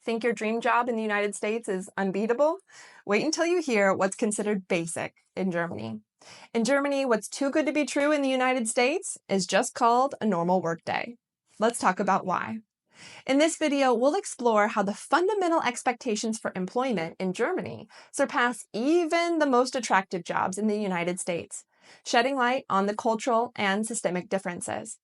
Think your dream job in the United States is unbeatable? Wait until you hear what's considered basic in Germany. In Germany, what's too good to be true in the United States is just called a normal workday. Let's talk about why. In this video, we'll explore how the fundamental expectations for employment in Germany surpass even the most attractive jobs in the United States, shedding light on the cultural and systemic differences.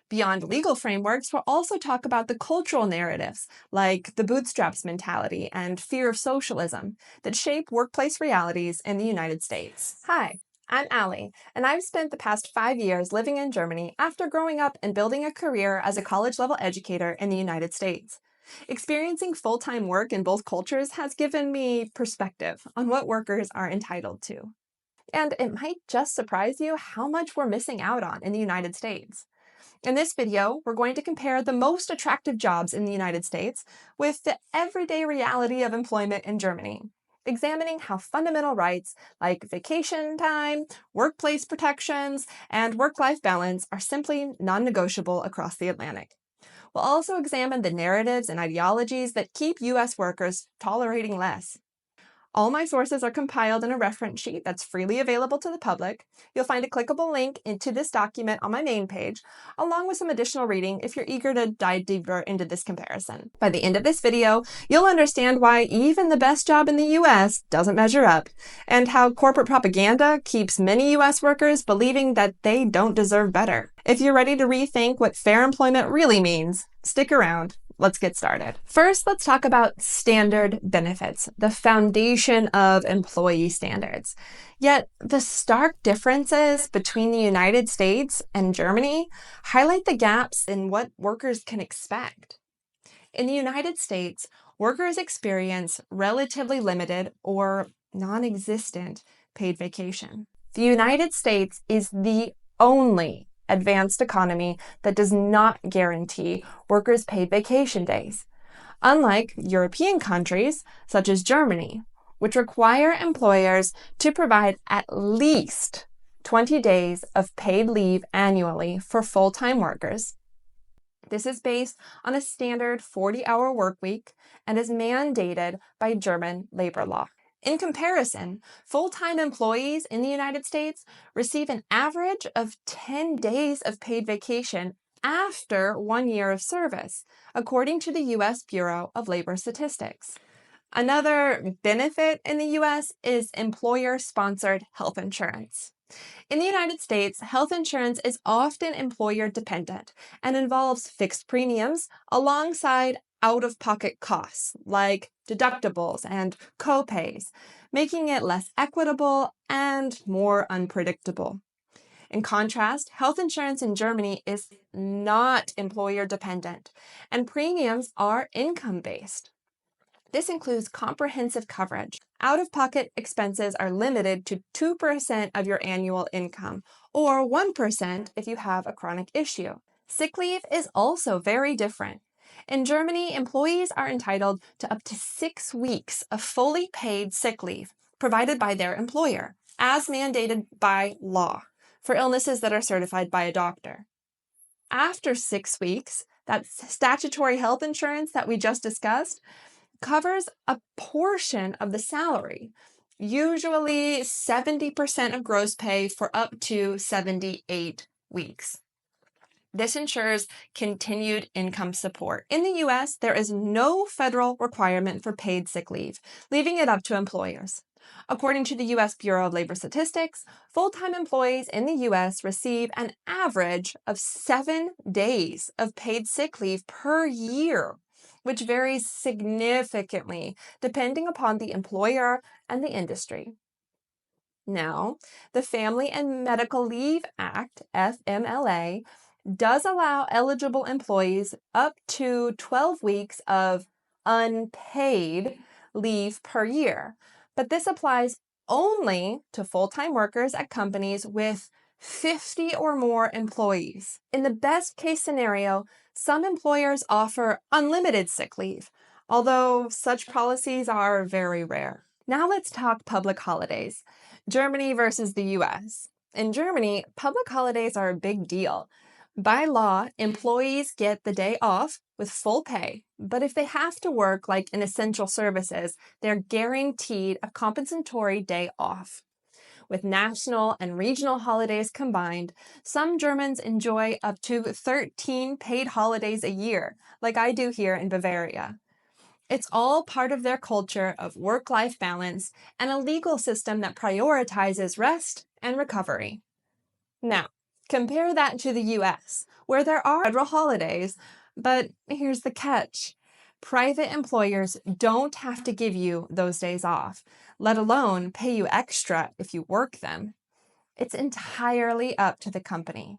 Beyond legal frameworks, we'll also talk about the cultural narratives, like the Bootstraps mentality and fear of socialism, that shape workplace realities in the United States. Hi, I'm Allie, and I've spent the past 5 years living in Germany after growing up and building a career as a college-level educator in the United States. Experiencing full-time work in both cultures has given me perspective on what workers are entitled to. And it might just surprise you how much we're missing out on in the United States. In this video, we're going to compare the most attractive jobs in the United States with the everyday reality of employment in Germany, examining how fundamental rights like vacation time, workplace protections, and work-life balance are simply non-negotiable across the Atlantic. We'll also examine the narratives and ideologies that keep U.S. workers tolerating less. All my sources are compiled in a reference sheet that's freely available to the public. You'll find a clickable link into this document on my main page, along with some additional reading if you're eager to dive deeper into this comparison. By the end of this video, you'll understand why even the best job in the U.S. doesn't measure up, and how corporate propaganda keeps many U.S. workers believing that they don't deserve better. If you're ready to rethink what fair employment really means, stick around. Let's get started. First, let's talk about standard benefits, the foundation of employee standards. Yet, the stark differences between the United States and Germany highlight the gaps in what workers can expect. In the United States, workers experience relatively limited or non-existent paid vacation. The United States is the only advanced economy that does not guarantee workers paid vacation days, unlike European countries such as Germany, which require employers to provide at least 20 days of paid leave annually for full-time workers. This is based on a standard 40-hour work week and is mandated by German labor law. In comparison, full-time employees in the United States receive an average of 10 days of paid vacation after 1 year of service, according to the U.S. Bureau of Labor Statistics. Another benefit in the U.S. is employer-sponsored health insurance. In the United States, health insurance is often employer-dependent and involves fixed premiums alongside out-of-pocket costs like deductibles and co-pays, making it less equitable and more unpredictable. In contrast, health insurance in Germany is not employer-dependent, and premiums are income-based. This includes comprehensive coverage. Out-of-pocket expenses are limited to 2% of your annual income, or 1% if you have a chronic issue. Sick leave is also very different. In Germany, employees are entitled to up to 6 weeks of fully paid sick leave provided by their employer, as mandated by law, for illnesses that are certified by a doctor. After 6 weeks, that statutory health insurance that we just discussed covers a portion of the salary, usually 70% of gross pay for up to 78 weeks. This ensures continued income support. In the U.S., there is no federal requirement for paid sick leave, leaving it up to employers. According to the U.S. Bureau of Labor Statistics, full-time employees in the U.S. receive an average of 7 days of paid sick leave per year, which varies significantly depending upon the employer and the industry. Now, the Family and Medical Leave Act, FMLA, does allow eligible employees up to 12 weeks of unpaid leave per year, but this applies only to full-time workers at companies with 50 or more employees. In the best case scenario, some employers offer unlimited sick leave, although such policies are very rare. Now let's talk public holidays. Germany versus the US. In Germany, public holidays are a big deal. By law, employees get the day off with full pay, but if they have to work like in essential services, they're guaranteed a compensatory day off. With national and regional holidays combined, some Germans enjoy up to 13 paid holidays a year, like I do here in Bavaria. It's all part of their culture of work-life balance and a legal system that prioritizes rest and recovery. Now, compare that to the US, where there are federal holidays, but here's the catch. Private employers don't have to give you those days off, let alone pay you extra if you work them. It's entirely up to the company.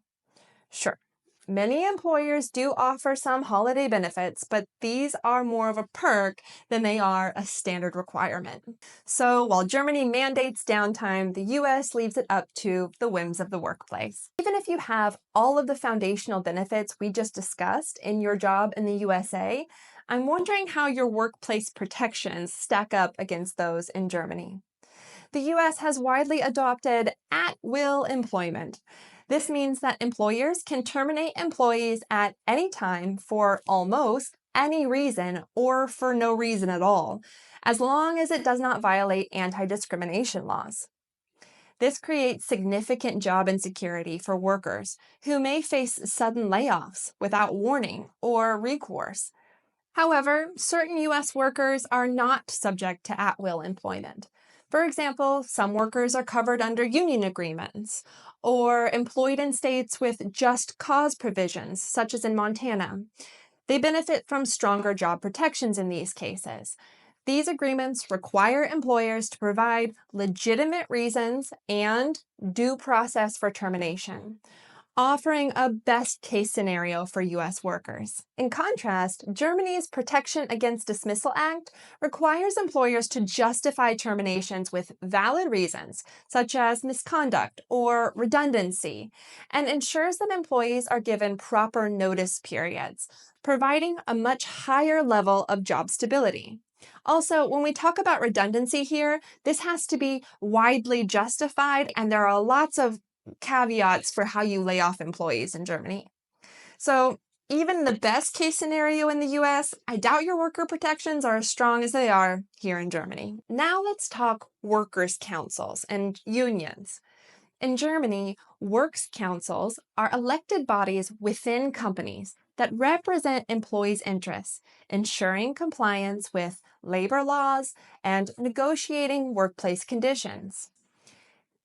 Sure, many employers do offer some holiday benefits, but these are more of a perk than they are a standard requirement. So while Germany mandates downtime, the US leaves it up to the whims of the workplace. Even if you have all of the foundational benefits we just discussed in your job in the USA, I'm wondering how your workplace protections stack up against those in Germany. The US has widely adopted at-will employment. This means that employers can terminate employees at any time for almost any reason or for no reason at all, as long as it does not violate anti-discrimination laws. This creates significant job insecurity for workers who may face sudden layoffs without warning or recourse. However, certain U.S. workers are not subject to at-will employment. For example, some workers are covered under union agreements, or employed in states with just cause provisions, such as in Montana. They benefit from stronger job protections in these cases. These agreements require employers to provide legitimate reasons and due process for termination, offering a best-case scenario for U.S. workers. In contrast, Germany's Protection Against Dismissal Act requires employers to justify terminations with valid reasons, such as misconduct or redundancy, and ensures that employees are given proper notice periods, providing a much higher level of job stability. Also, when we talk about redundancy here, this has to be widely justified, and there are lots of caveats for how you lay off employees in Germany. So even in the best case scenario in the US, I doubt your worker protections are as strong as they are here in Germany. Now let's talk workers' councils and unions. In Germany, works councils are elected bodies within companies that represent employees' interests, ensuring compliance with labor laws and negotiating workplace conditions.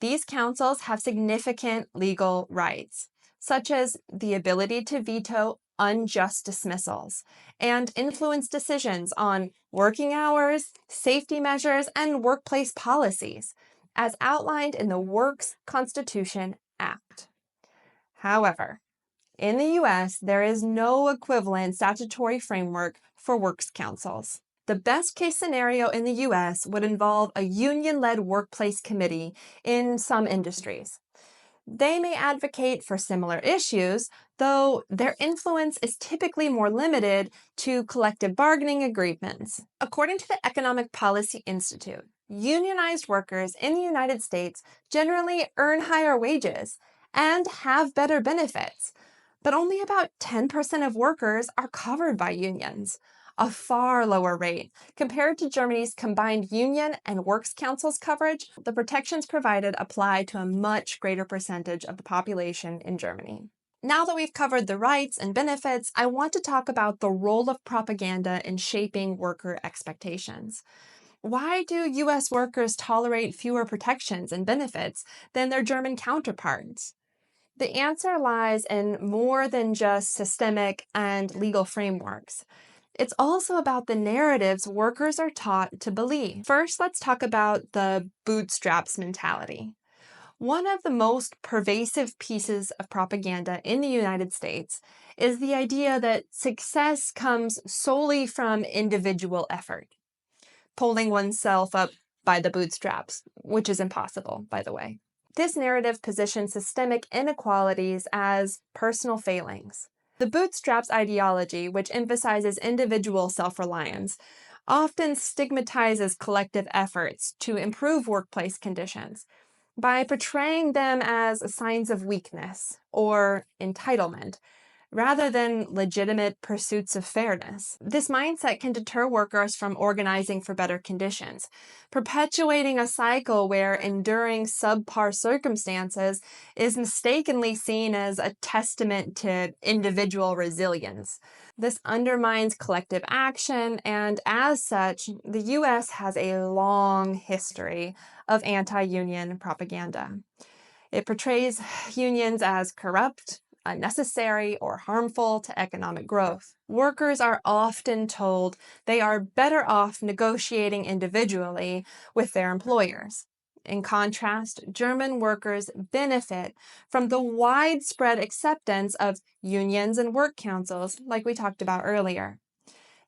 These councils have significant legal rights, such as the ability to veto unjust dismissals and influence decisions on working hours, safety measures, and workplace policies, as outlined in the Works Constitution Act. However, in the US, there is no equivalent statutory framework for works councils. The best-case scenario in the US would involve a union-led workplace committee in some industries. They may advocate for similar issues, though their influence is typically more limited to collective bargaining agreements. According to the Economic Policy Institute, unionized workers in the United States generally earn higher wages and have better benefits, but only about 10% of workers are covered by unions, a far lower rate. Compared to Germany's combined union and works councils coverage, the protections provided apply to a much greater percentage of the population in Germany. Now that we've covered the rights and benefits, I want to talk about the role of propaganda in shaping worker expectations. Why do U.S. workers tolerate fewer protections and benefits than their German counterparts? The answer lies in more than just systemic and legal frameworks. It's also about the narratives workers are taught to believe. First, let's talk about the bootstraps mentality. One of the most pervasive pieces of propaganda in the United States is the idea that success comes solely from individual effort, pulling oneself up by the bootstraps, which is impossible, by the way. This narrative positions systemic inequalities as personal failings. The Bootstraps ideology, which emphasizes individual self-reliance, often stigmatizes collective efforts to improve workplace conditions. by portraying them as signs of weakness or entitlement, rather than legitimate pursuits of fairness. This mindset can deter workers from organizing for better conditions, perpetuating a cycle where enduring subpar circumstances is mistakenly seen as a testament to individual resilience. This undermines collective action, and as such, the U.S. has a long history of anti-union propaganda. It portrays unions as corrupt, unnecessary, or harmful to economic growth. Workers are often told they are better off negotiating individually with their employers. In contrast, German workers benefit from the widespread acceptance of unions and work councils, like we talked about earlier.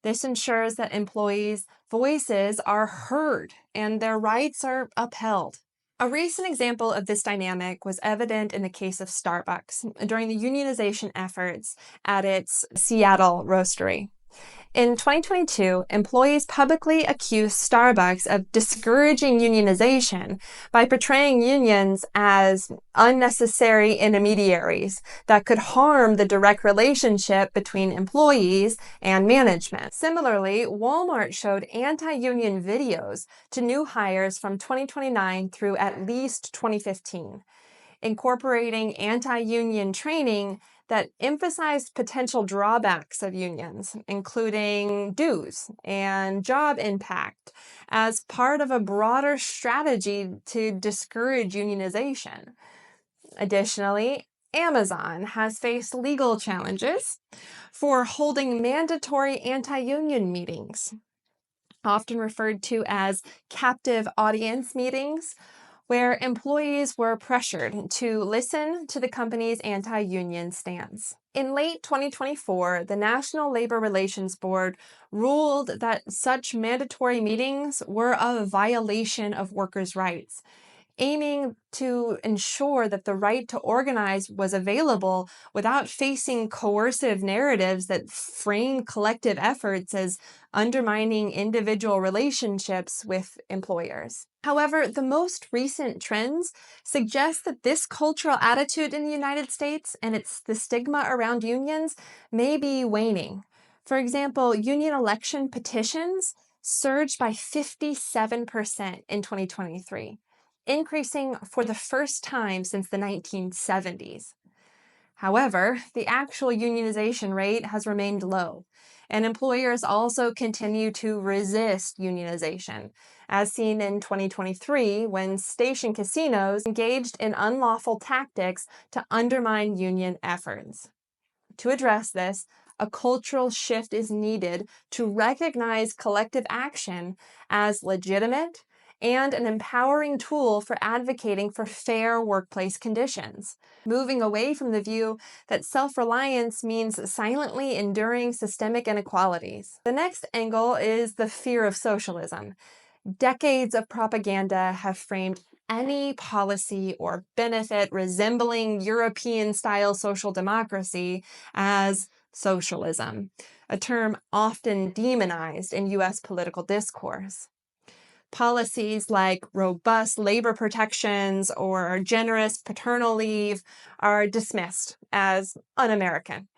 This ensures that employees' voices are heard and their rights are upheld. A recent example of this dynamic was evident in the case of Starbucks during the unionization efforts at its Seattle roastery. In 2022, employees publicly accused Starbucks of discouraging unionization by portraying unions as unnecessary intermediaries that could harm the direct relationship between employees and management. Similarly, Walmart showed anti-union videos to new hires from 2029 through at least 2015, incorporating anti-union training that emphasized potential drawbacks of unions, including dues and job impact, as part of a broader strategy to discourage unionization. Additionally, Amazon has faced legal challenges for holding mandatory anti-union meetings, often referred to as captive audience meetings, where employees were pressured to listen to the company's anti-union stance. In late 2024, the National Labor Relations Board ruled that such mandatory meetings were a violation of workers' rights, aiming to ensure that the right to organize was available without facing coercive narratives that frame collective efforts as undermining individual relationships with employers. However, the most recent trends suggest that this cultural attitude in the United States and the stigma around unions may be waning. For example, union election petitions surged by 57% in 2023. Increasing for the first time since the 1970s. However, the actual unionization rate has remained low, and employers also continue to resist unionization, as seen in 2023 when station casinos engaged in unlawful tactics to undermine union efforts. To address this, a cultural shift is needed to recognize collective action as legitimate and an empowering tool for advocating for fair workplace conditions, moving away from the view that self-reliance means silently enduring systemic inequalities. The next angle is the fear of socialism. Decades of propaganda have framed any policy or benefit resembling European-style social democracy as socialism, a term often demonized in U.S. political discourse. Policies like robust labor protections or generous paternal leave are dismissed as un-American,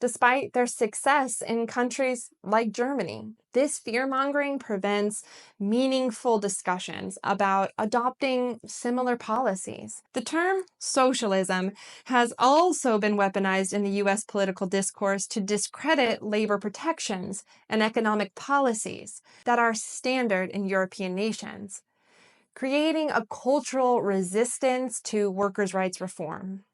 despite their success in countries like Germany. This fear-mongering prevents meaningful discussions about adopting similar policies. The term socialism has also been weaponized in the U.S. political discourse to discredit labor protections and economic policies that are standard in European nations, creating a cultural resistance to workers' rights reform.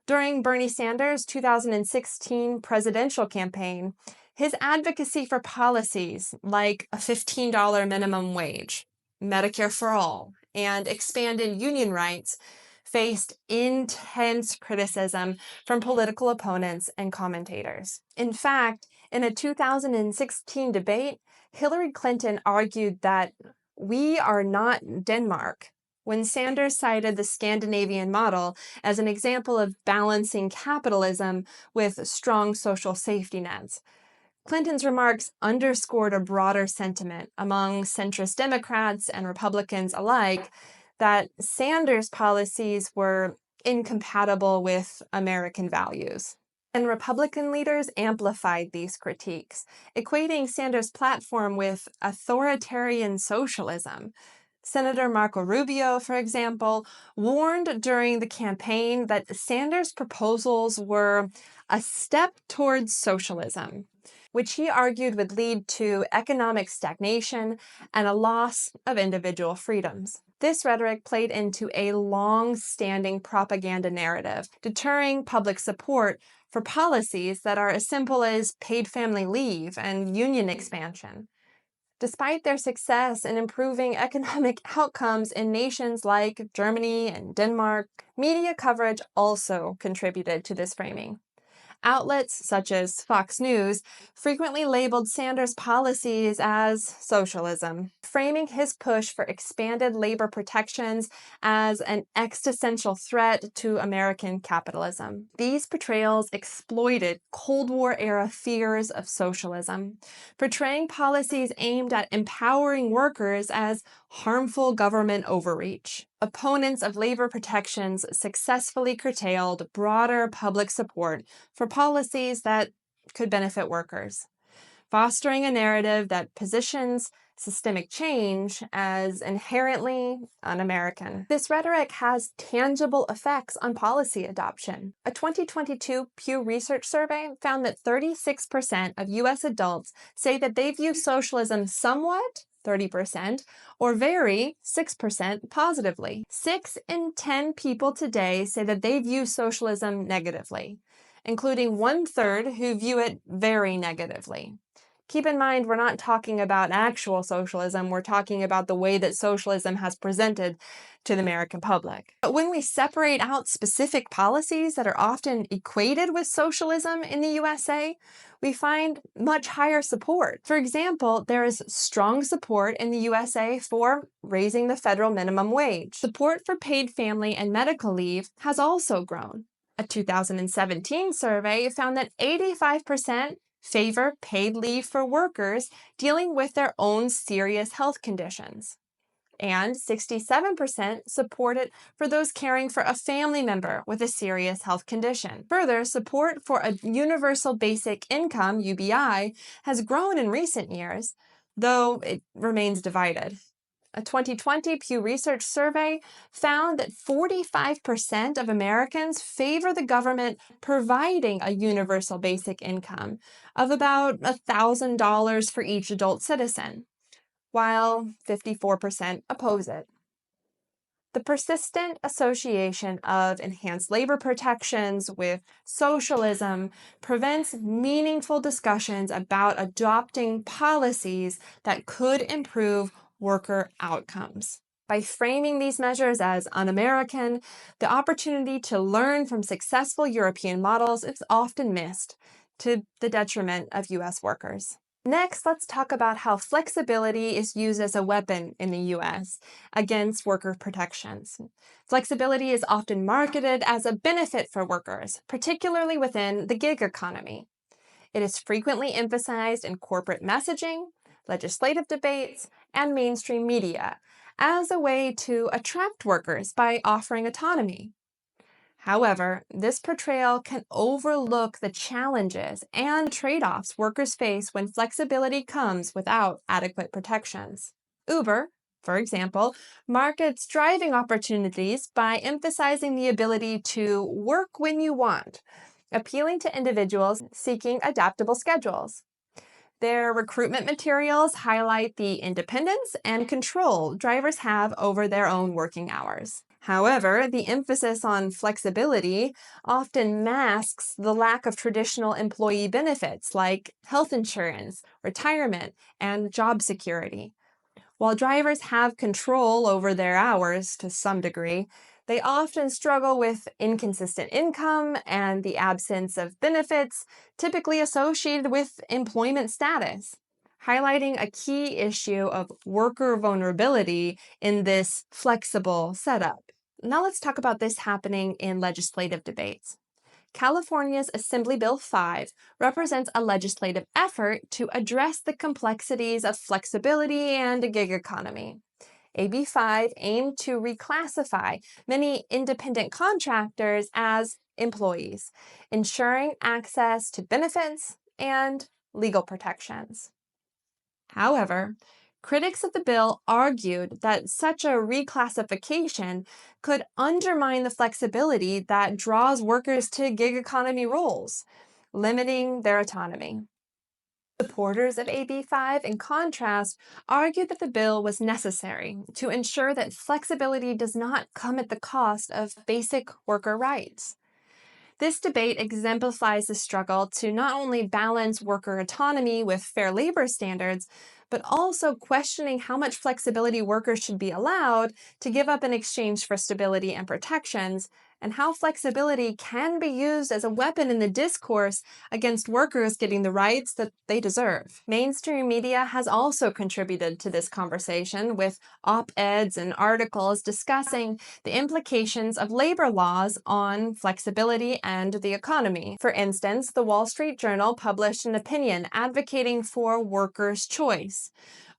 During Bernie Sanders' 2016 presidential campaign, his advocacy for policies like a $15 minimum wage, Medicare for all, and expanded union rights faced intense criticism from political opponents and commentators. In fact, in a 2016 debate, Hillary Clinton argued that we are not Denmark, when Sanders cited the Scandinavian model as an example of balancing capitalism with strong social safety nets. Clinton's remarks underscored a broader sentiment among centrist Democrats and Republicans alike that Sanders' policies were incompatible with American values. And Republican leaders amplified these critiques, equating Sanders' platform with authoritarian socialism. Senator Marco Rubio, for example, warned during the campaign that Sanders' proposals were a step towards socialism, which he argued would lead to economic stagnation and a loss of individual freedoms. This rhetoric played into a long-standing propaganda narrative, deterring public support for policies that are as simple as paid family leave and union expansion. Despite their success in improving economic outcomes in nations like Germany and Denmark, media coverage also contributed to this framing. Outlets such as Fox News frequently labeled Sanders' policies as socialism, framing his push for expanded labor protections as an existential threat to American capitalism. These portrayals exploited Cold War-era fears of socialism, portraying policies aimed at empowering workers as harmful government overreach. Opponents of labor protections successfully curtailed broader public support for policies that could benefit workers, fostering a narrative that positions systemic change as inherently un-American. This rhetoric has tangible effects on policy adoption. A 2022 Pew Research survey found that 36% of U.S. adults say that they view socialism somewhat, 30%, or very, 6%, positively. 6 in 10 people today say that they view socialism negatively, including 1/3 who view it very negatively. Keep in mind, we're not talking about actual socialism, we're talking about the way that socialism has presented to the American public. But when we separate out specific policies that are often equated with socialism in the USA, we find much higher support. For example, there is strong support in the USA for raising the federal minimum wage. Support for paid family and medical leave has also grown. A 2017 survey found that 85% favor paid leave for workers dealing with their own serious health conditions, and 67% support it for those caring for a family member with a serious health condition. Further, support for a universal basic income, UBI, has grown in recent years, though it remains divided. A 2020 Pew Research survey found that 45% of Americans favor the government providing a universal basic income of about $1,000 for each adult citizen, while 54% oppose it. The persistent association of enhanced labor protections with socialism prevents meaningful discussions about adopting policies that could improve worker outcomes. By framing these measures as un-American, the opportunity to learn from successful European models is often missed, to the detriment of U.S. workers. Next, let's talk about how flexibility is used as a weapon in the U.S. against worker protections. Flexibility is often marketed as a benefit for workers, particularly within the gig economy. It is frequently emphasized in corporate messaging, legislative debates, and mainstream media as a way to attract workers by offering autonomy. However, this portrayal can overlook the challenges and trade-offs workers face when flexibility comes without adequate protections. Uber, for example, markets driving opportunities by emphasizing the ability to work when you want, appealing to individuals seeking adaptable schedules. Their recruitment materials highlight the independence and control drivers have over their own working hours. However, the emphasis on flexibility often masks the lack of traditional employee benefits like health insurance, retirement, and job security. While drivers have control over their hours to some degree, they often struggle with inconsistent income and the absence of benefits typically associated with employment status, highlighting a key issue of worker vulnerability in this flexible setup. Now let's talk about this happening in legislative debates. California's Assembly Bill 5 represents a legislative effort to address the complexities of flexibility and a gig economy. AB 5 aimed to reclassify many independent contractors as employees, ensuring access to benefits and legal protections. However, critics of the bill argued that such a reclassification could undermine the flexibility that draws workers to gig economy roles, limiting their autonomy. Supporters of AB 5, in contrast, argued that the bill was necessary to ensure that flexibility does not come at the cost of basic worker rights. This debate exemplifies the struggle to not only balance worker autonomy with fair labor standards, but also questioning how much flexibility workers should be allowed to give up in exchange for stability and protections, and how flexibility can be used as a weapon in the discourse against workers getting the rights that they deserve. Mainstream media has also contributed to this conversation with op-eds and articles discussing the implications of labor laws on flexibility and the economy. For instance, the Wall Street Journal published an opinion advocating for workers' choice,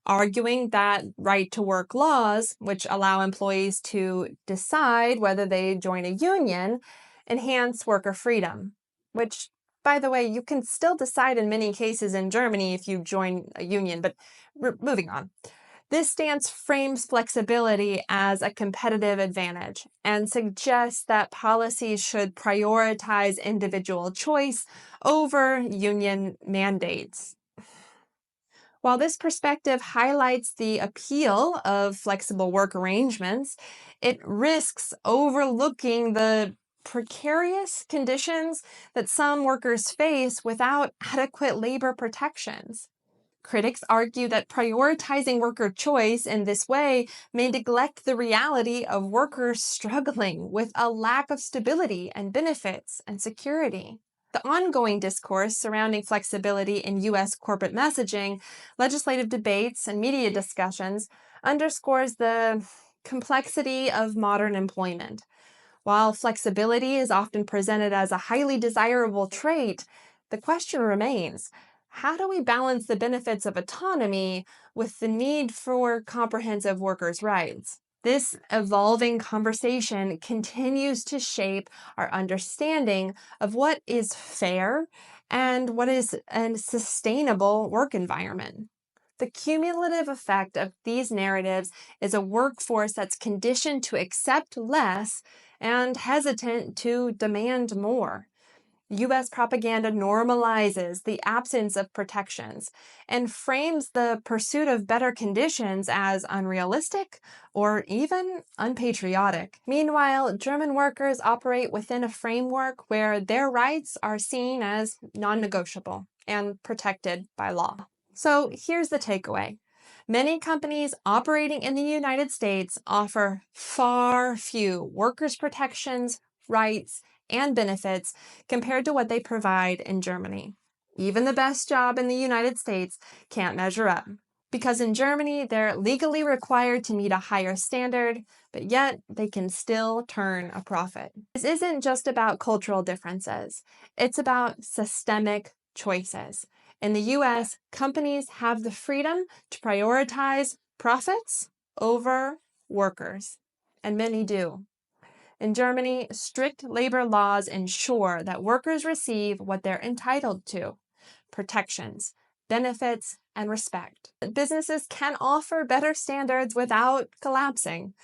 arguing that right-to-work laws, which allow employees to decide whether they join a union, enhance worker freedom, which, by the way, you can still decide in many cases in Germany if you join a union, but moving on. This stance frames flexibility as a competitive advantage and suggests that policies should prioritize individual choice over union mandates. While this perspective highlights the appeal of flexible work arrangements, it risks overlooking the precarious conditions that some workers face without adequate labor protections. Critics argue that prioritizing worker choice in this way may neglect the reality of workers struggling with a lack of stability and benefits and security. The ongoing discourse surrounding flexibility in U.S. corporate messaging, legislative debates, and media discussions underscores the complexity of modern employment. While flexibility is often presented as a highly desirable trait, the question remains, how do we balance the benefits of autonomy with the need for comprehensive workers' rights? This evolving conversation continues to shape our understanding of what is fair and what is a sustainable work environment. The cumulative effect of these narratives is a workforce that's conditioned to accept less and hesitant to demand more. U.S. propaganda normalizes the absence of protections and frames the pursuit of better conditions as unrealistic or even unpatriotic. Meanwhile, German workers operate within a framework where their rights are seen as non-negotiable and protected by law. So here's the takeaway. Many companies operating in the United States offer far few workers' protections, rights, and benefits compared to what they provide in Germany. Even the best job in the United States can't measure up, because in Germany they're legally required to meet a higher standard, but yet they can still turn a profit. This isn't just about cultural differences, it's about systemic choices. In the US, companies have the freedom to prioritize profits over workers, and many do. In Germany, strict labor laws ensure that workers receive what they're entitled to: protections, benefits, and respect. Businesses can offer better standards without collapsing.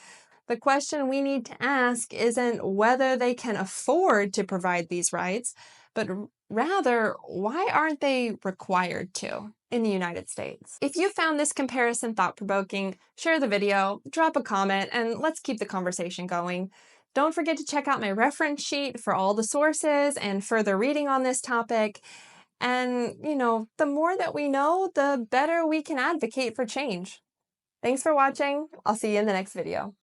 The question we need to ask isn't whether they can afford to provide these rights, but rather, why aren't they required to in the United States? If you found this comparison thought-provoking, share the video, drop a comment, and let's keep the conversation going. Don't forget to check out my reference sheet for all the sources and further reading on this topic. And, the more that we know, the better we can advocate for change. Thanks for watching. I'll see you in the next video.